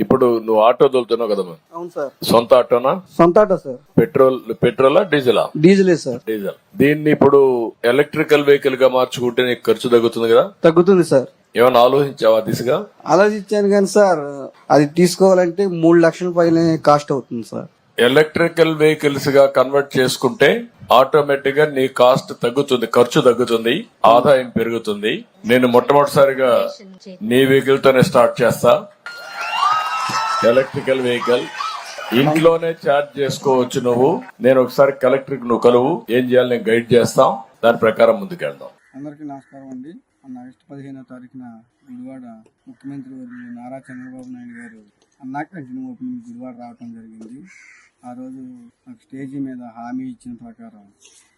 ఇప్పుడు నువ్వు ఆటో తోలుతున్నావు కదమ్మా, అవును సార్. సొంత ఆటోనా? సొంత ఆటో సార్. పెట్రోలా డీజిలా? డీజిలే సార్. డీజిల్. దీన్ని ఇప్పుడు ఎలక్ట్రికల్ వెహికల్ గా మార్చుకుంటే నీకు ఖర్చు తగ్గుతుంది కదా? తగ్గుతుంది సార్. ఏమైనా ఆలోచించావా దిశగా? ఆలోచించాను కానీ సార్, అది తీసుకోవాలంటే 3 లక్షల పైన కాస్ట్ అవుతుంది సార్. ఎలక్ట్రికల్ వెహికల్స్ గా కన్వర్ట్ చేసుకుంటే ఆటోమేటిక్ గా నీ కాస్ట్ తగ్గుతుంది, ఖర్చు తగ్గుతుంది, ఆదాయం పెరుగుతుంది. నేను మొట్టమొదటిసారిగా నీ వెహికల్ తోనే స్టార్ట్ చేస్తా. ఎలక్ట్రికల్ వెహికల్ ఇంట్లోనే ఛార్జ్ చేసుకోవచ్చు నువ్వు. నేను ఒకసారి కలెక్టర్ నువ్వు కలువు, ఏం చేయాలి నేను గైడ్ చేస్తాం, దాని ప్రకారం ముందుకెళ్దాం. అందరికీ నమస్కారం అండి. ఆగస్టు 15వ తారీఖున గుడివాడ ముఖ్యమంత్రి వర్యులు నారా చంద్రబాబు నాయుడు గారు అన్నా క్యాంటీన్ ఓపెనింగ్ గుడివాడ రావడం జరిగింది. ఆ రోజు నాకు స్టేజీ మీద హామీ ఇచ్చిన ప్రకారం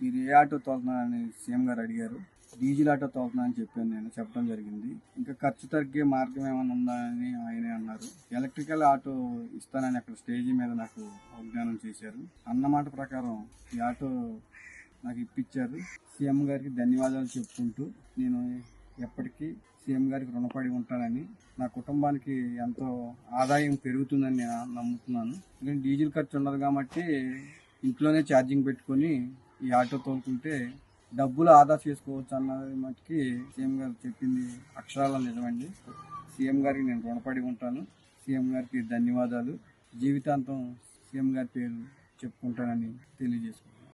మీరు ఏ ఆటో తోలుతున్నారని సీఎం గారు అడిగారు. డీజిల్ ఆటో తోలుతున్నా అని చెప్పడం జరిగింది. ఇంకా ఖర్చు తగ్గే మార్గం ఏమైనా ఉందా అని ఆయనే అన్నారు. ఎలక్ట్రికల్ ఆటో ఇస్తానని అక్కడ స్టేజీ మీద నాకు వాగ్దానం చేశారు. అన్నమాట ప్రకారం ఈ ఆటో నాకు ఇప్పించారు. సీఎం గారికి ధన్యవాదాలు చెప్పుకుంటూ నేను ఎప్పటికీ సీఎం గారికి రుణపడి ఉంటానని, నా కుటుంబానికి ఎంతో ఆదాయం పెరుగుతుందని నేను నమ్ముతున్నాను. ఎందుకంటే డీజిల్ ఖర్చు ఉండదు కాబట్టి ఇంట్లోనే ఛార్జింగ్ పెట్టుకొని ఈ ఆటో తోలుకుంటే డబ్బులు ఆదా చేసుకోవచ్చు అన్నది మటుకి సీఎం గారు చెప్పింది అక్షరాల నిజమండి. సీఎం గారికి నేను రుణపడి ఉంటాను. సీఎం గారికి ధన్యవాదాలు. జీవితాంతం సీఎం గారి పేరు చెప్పుకుంటానని తెలియజేసుకుంటాను.